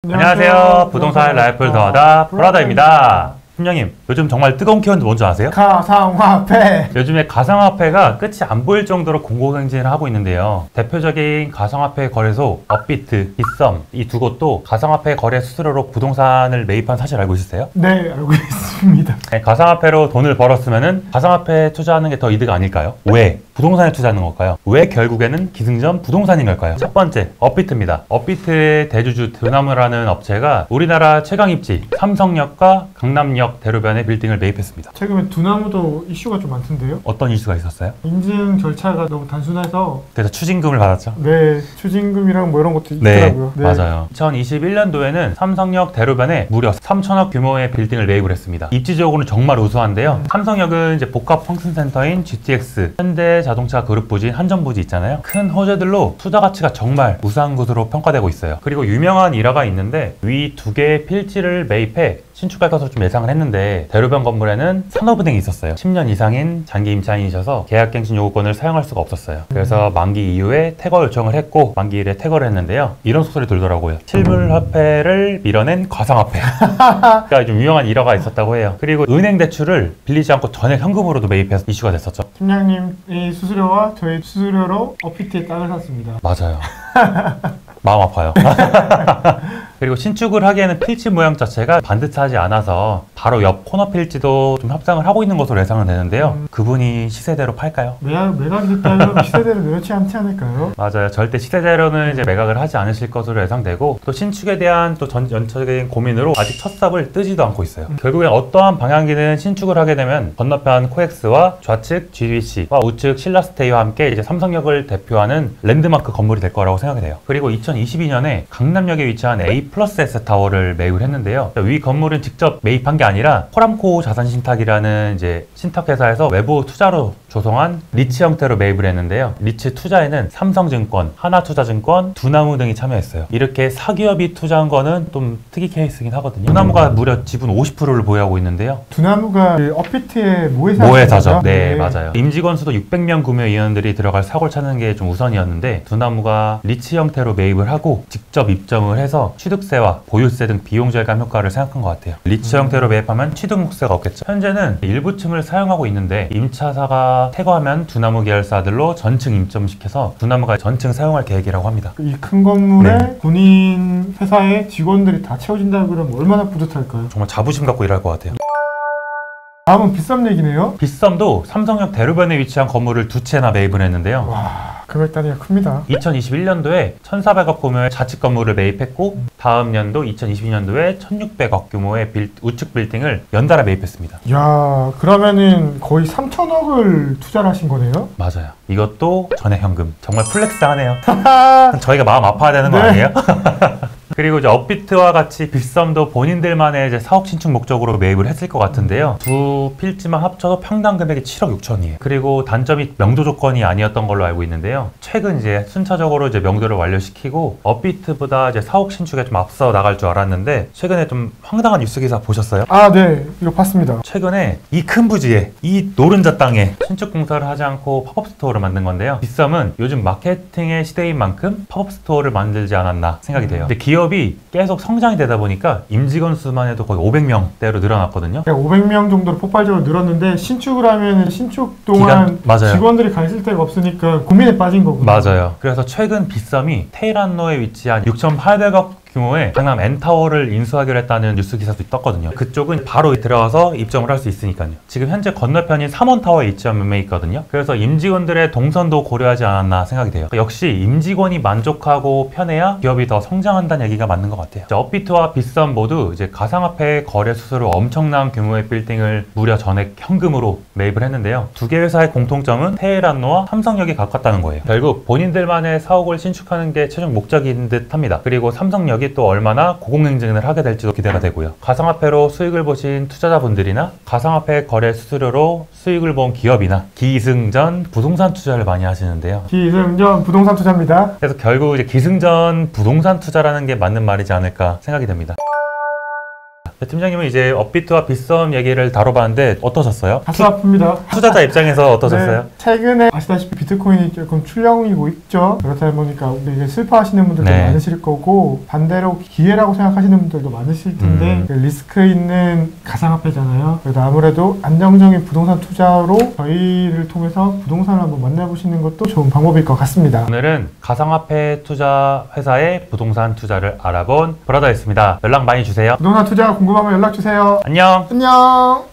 안녕하세요. 부동산 라이프를 더하다 브라더입니다. 팀장님, 요즘 정말 뜨거운 키워드 뭔지 아세요? 가상화폐. 요즘에 가상화폐가 끝이 안 보일 정도로 공고갱신을 하고 있는데요. 대표적인 가상화폐 거래소 업비트, 빗썸 이 두 곳도 가상화폐 거래 수수료로 부동산을 매입한 사실 알고 있으세요? 네, 알고 있습니다. 네, 가상화폐로 돈을 벌었으면 가상화폐에 투자하는 게 더 이득 아닐까요? 왜? 부동산에 투자하는 걸까요? 왜 결국에는 기승전 부동산인 걸까요? 첫 번째, 업비트입니다. 업비트의 대주주 드나무라는 업체가 우리나라 최강 입지 삼성역과 강남역 대로변의 빌딩을 매입했습니다. 최근에 두나무도 이슈가 좀 많던데요? 어떤 이슈가 있었어요? 인증 절차가 너무 단순해서 그래서 추징금을 받았죠? 네, 추징금이랑 뭐 이런 것도 네, 있더라고요. 네, 맞아요. 2021년도에는 삼성역 대로변에 무려 3천억 규모의 빌딩을 매입을 했습니다. 입지적으로는 정말 우수한데요. 삼성역은 이제 복합 펑션센터인 GTX, 현대자동차 그룹 부지, 한전 부지 있잖아요. 큰 호재들로 투자 가치가 정말 우수한 곳으로 평가되고 있어요. 그리고 유명한 일화가 있는데 위 두 개의 필지를 매입해 신축할 것으로 좀 예상을 했는데 대로변 건물에는 산업은행이 있었어요. 10년 이상인 장기 임차인이셔서 계약갱신 요구권을 사용할 수가 없었어요. 그래서 만기 이후에 퇴거 요청을 했고 만기일에 퇴거를 했는데요. 이런 소설이 돌더라고요. 실물화폐를 밀어낸 가상화폐가 좀 유명한 일화가 있었다고 해요. 그리고 은행 대출을 빌리지 않고 전액 현금으로도 매입해서 이슈가 됐었죠. 팀장님의 수수료와 저희 수수료로 업비트의 땅을 샀습니다. 맞아요. 마음 아파요. 그리고 신축을 하기에는 필지 모양 자체가 반듯하지 않아서 바로 옆 코너 필지도 좀 협상을 하고 있는 것으로 예상은 되는데요. 그분이 시세대로 팔까요? 매각이 됐다면 시세대로 내놓지 않지 않을까요? 맞아요. 절대 시세대로는 이제 매각을 하지 않으실 것으로 예상되고 또 신축에 대한 또 전적인 고민으로 아직 첫 삽을 뜨지도 않고 있어요. 결국엔 어떠한 방향이든 신축을 하게 되면 건너편 코엑스와 좌측 GBC와 우측 신라스테이와 함께 이제 삼성역을 대표하는 랜드마크 건물이 될 거라고 생각이 돼요. 그리고 2022년에 강남역에 위치한 A 플러스 S 타워를 매입을 했는데요. 위 건물은 직접 매입한 게 아니라 코람코 자산신탁이라는 이제 신탁회사에서 외부 투자로 조성한 리츠 형태로 매입을 했는데요. 리츠 투자에는 삼성증권, 하나투자증권, 두나무 등이 참여했어요. 이렇게 사기업이 투자한 거는 좀 특이 케이스긴 하거든요. 두나무가 무려 지분 50%를 보유하고 있는데요. 두나무가 그 업비트의 모회사죠. 네, 맞아요. 임직원 수도 600명 구매 위원들이 들어갈 사고를 찾는 게 좀 우선이었는데 두나무가 리츠 형태로 매입을 하고 직접 입점을 해서 취득세와 보유세 등 비용 절감 효과를 생각한 것 같아요. 리츠 형태로 매입하면 취득세가 없겠죠. 현재는 일부 층을 사용하고 있는데 임차사가 퇴거하면 두나무 계열사들로 전층 입점시켜서 두나무가 전층 사용할 계획이라고 합니다. 이 큰 건물에 본인 회사의 직원들이 다 채워진다 그러면 얼마나 뿌듯할까요? 정말 자부심 갖고 일할 것 같아요. 다음은 빗썸 얘기네요. 빗썸도 삼성역 대로변에 위치한 건물을 두 채나 매입을 했는데요. 와, 금액 단위가 큽니다. 2021년도에 1,400억 규모의 자치 건물을 매입했고 다음 년도 2022년도에 1,600억 규모의 우측 빌딩을 연달아 매입했습니다. 이야, 그러면은 거의 3천억을 투자를 하신 거네요? 맞아요. 이것도 전액 현금. 정말 플렉스하네요. 저희가 마음 아파야 되는 거 아니에요? 그리고 이제 업비트와 같이 빗썸도 본인들만의 이제 사업 신축 목적으로 매입을 했을 것 같은데요. 두 필지만 합쳐도 평당 금액이 7억 6천이에요. 그리고 단점이 명도 조건이 아니었던 걸로 알고 있는데요. 최근 이제 순차적으로 이제 명도를 완료시키고 업비트보다 이제 사업 신축에 좀 앞서 나갈 줄 알았는데 최근에 좀 황당한 뉴스 기사 보셨어요? 아, 네. 이거 봤습니다. 최근에 이 큰 부지에 이 노른자 땅에 신축 공사를 하지 않고 팝업 스토어를 만든 건데요. 빗썸은 요즘 마케팅의 시대인 만큼 팝업 스토어를 만들지 않았나 생각이 돼요. 근데 기업이 계속 성장이 되다 보니까 임직원 수만 해도 거의 500명대로 늘어났거든요. 500명 정도로 폭발적으로 늘었는데 신축을 하면 신축 동안 직원들이 가 있을 데가 없으니까 고민에 빠진 거군요. 맞아요. 그래서 최근 빗썸이 테일한로에 위치한 6,800억 규모의 강남 N타워를 인수하기로 했다는 뉴스 기사도 떴거든요. 그쪽은 바로 들어가서 입점을 할 수 있으니까요. 지금 현재 건너편인 3원타워에 위치한 매매 있거든요. 그래서 임직원들의 동선도 고려하지 않았나 생각이 돼요. 역시 임직원이 만족하고 편해야 기업이 더 성장한다는 얘기가 맞는 것 같아요. 업비트와 빗썸 모두 이제 가상화폐 거래 수수료 엄청난 규모의 빌딩을 무려 전액 현금으로 매입을 했는데요. 두 개 회사의 공통점은 테헤란로와 삼성역이 가깝다는 거예요. 결국 본인들만의 사옥을 신축하는 게 최종 목적인 듯 합니다. 그리고 삼성역 또 얼마나 고공행진을 하게 될지도 기대가 되고요. 가상화폐로 수익을 보신 투자자분들이나 가상화폐 거래 수수료로 수익을 본 기업이나 기승전 부동산 투자를 많이 하시는데요. 기승전 부동산 투자입니다. 그래서 결국 이제 기승전 부동산 투자라는 게 맞는 말이지 않을까 생각이 됩니다. 네, 팀장님은 이제 업비트와 빗썸 얘기를 다뤄봤는데 어떠셨어요? 가슴 아픕니다. 투자자 입장에서 어떠셨어요? 네, 최근에 아시다시피 비트코인이 조금 출렁이고 있죠. 그렇다 보니까 우리 이제 슬퍼하시는 분들도 네. 많으실 거고 반대로 기회라고 생각하시는 분들도 많으실 텐데 리스크 있는 가상화폐잖아요. 그래서 아무래도 안정적인 부동산 투자로 저희를 통해서 부동산을 한번 만나보시는 것도 좋은 방법일 것 같습니다. 오늘은 가상화폐 투자 회사의 부동산 투자를 알아본 브라더였습니다. 연락 많이 주세요. 부동산 투자 궁금하면 연락 주세요. 안녕. 안녕.